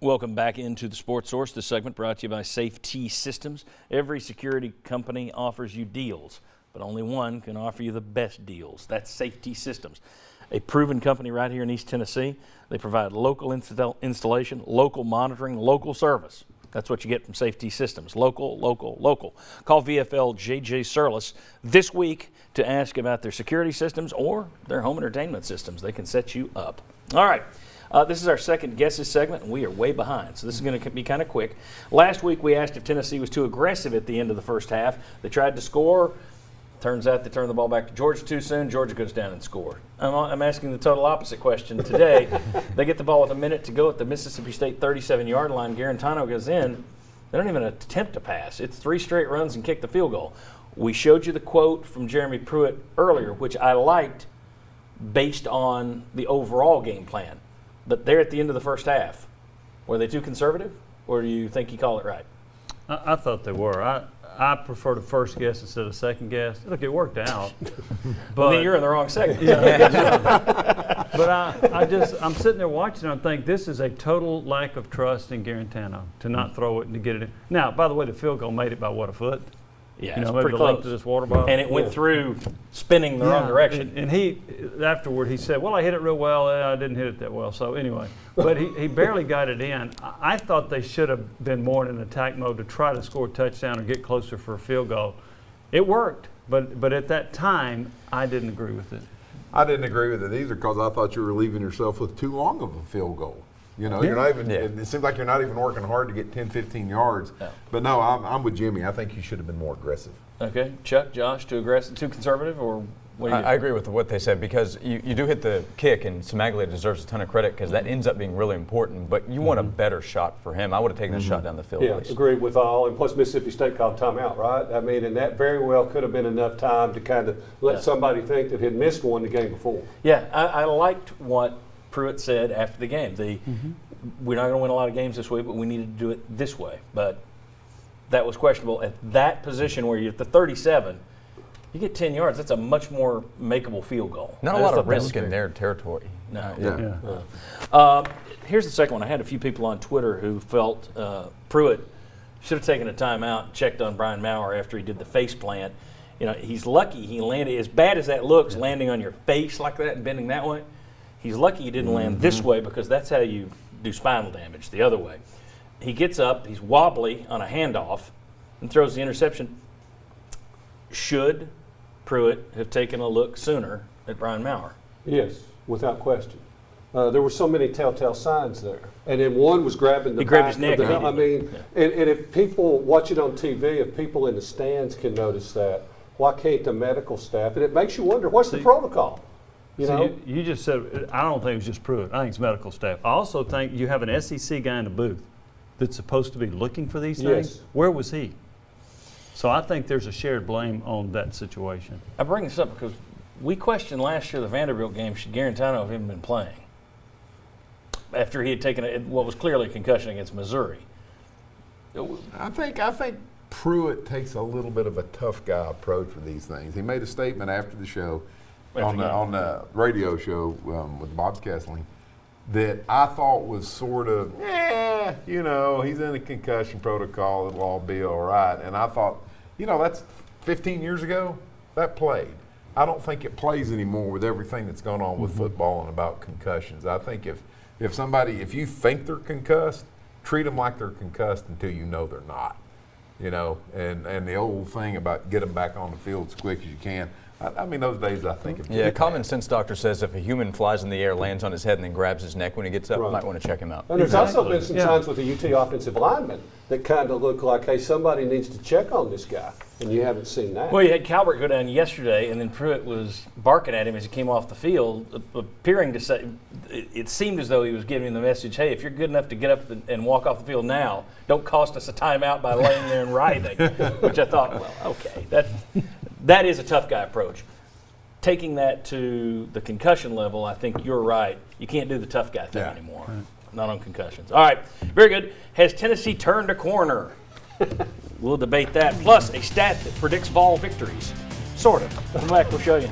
Welcome back into the Sports Source. This segment brought to you by Safety Systems. Every security company offers you deals, but only one can offer you the best deals. That's Safety Systems, a proven company right here in East Tennessee. They provide local installation, local monitoring, local service. That's what you get from Safety Systems. Local, local, local. Call VFL JJ Surlis this week to ask about their security systems or their home entertainment systems. They can set you up. All right. This is our second Guesses segment, and we are way behind, so this is going to be kind of quick. Last week, we asked if Tennessee was too aggressive at the end of the first half. They tried to score. Turns out they turned the ball back to Georgia too soon. Georgia goes down and scores. I'm asking the total opposite question today. They get the ball with a minute to go at the Mississippi State 37-yard line. Garantano goes in. They don't even attempt to pass. It's 3 straight runs and kick the field goal. We showed you the quote from Jeremy Pruitt earlier, which I liked based on the overall game plan. But they're at the end of the first half. Were they too conservative, or do you think you call it right? I thought they were. I prefer the first guess instead of second guess. Look, it worked out. But then you're in the wrong segment. Yeah. But I'm sitting there watching and I think this is a total lack of trust in Garantano to not throw it and to get it in. Now, by the way, the field goal made it by what, a foot? Yeah, maybe pretty the close. length of this water bottle. And it went through spinning the wrong direction. And he, afterward, he said, well, I hit it real well. I didn't hit it that well. So anyway, but he barely got it in. I thought they should have been more in an attack mode to try to score a touchdown or get closer for a field goal. It worked, but at that time, I didn't agree with it. I didn't agree with it either because I thought you were leaving yourself with too long of a field goal. You know, you're not even. Yeah. It seems like you're not even working hard to get 10, 15 yards. Yeah. But no, I'm with Jimmy. I think you should have been more aggressive. Okay, Chuck, Josh, too aggressive, too conservative, or what do you? I agree with what they said because you do hit the kick, and Cimaglia deserves a ton of credit because that ends up being really important. But you want a better shot for him. I would have taken the shot down the field. Yeah, agreed with all. And plus, Mississippi State called timeout, right? I mean, and that very well could have been enough time to kind of let somebody think that had missed one the game before. Yeah, I liked what Pruitt said after the game. We're not going to win a lot of games this way, but we needed to do it this way. But that was questionable. At that position where you're at the 37, you get 10 yards. That's a much more makeable field goal. Not a lot of risk in their territory. No. Here's the second one. I had a few people on Twitter who felt Pruitt should have taken a timeout and checked on Brian Maurer after he did the face plant. You know, he's lucky he landed. As bad as that looks, landing on your face like that and bending that way, he's lucky he didn't land this way because that's how you do spinal damage, the other way. He gets up, he's wobbly on a handoff, and throws the interception. Should Pruitt have taken a look sooner at Brian Maurer? Yes, without question. There were so many telltale signs there. And then one was grabbing the he grabbed his neck. I mean, and if people watch it on TV, if people in the stands can notice that, why can't the medical staff? And it makes you wonder, what's the protocol? You just said, I don't think it was just Pruitt. I think it's medical staff. I also think you have an SEC guy in the booth that's supposed to be looking for these things. Yes. Where was he? So I think there's a shared blame on that situation. I bring this up because we questioned last year the Vanderbilt game, should Garantano have even been playing? After he had taken what was clearly a concussion against Missouri. I think Pruitt takes a little bit of a tough guy approach with these things. He made a statement after the show, on the radio show with Bob Kessling, that I thought was sort of, he's in a concussion protocol, it'll all be all right. And I thought, that's 15 years ago, that played. I don't think it plays anymore with everything that's going on with football and about concussions. I think if you think they're concussed, treat them like they're concussed until you know they're not. And the old thing about get them back on the field as quick as you can. I mean, those days I think. Common sense doctor says if a human flies in the air, lands on his head, and then grabs his neck when he gets up, you might want to check him out. And there's also been some signs with the UT offensive linemen that kind of look like, hey, somebody needs to check on this guy, and you haven't seen that. Well, you had Calvert go down yesterday, and then Pruitt was barking at him as he came off the field, appearing to say, it seemed as though he was giving him the message, hey, if you're good enough to get up and walk off the field now, don't cost us a timeout by laying there and writhing, which I thought, well, okay, that is a tough guy approach. Taking that to the concussion level, I think you're right. You can't do the tough guy thing anymore. Right. Not on concussions. All right, very good. Has Tennessee turned a corner? We'll debate that. Plus, a stat that predicts Vol victories. Sort of. Come back, we'll show you.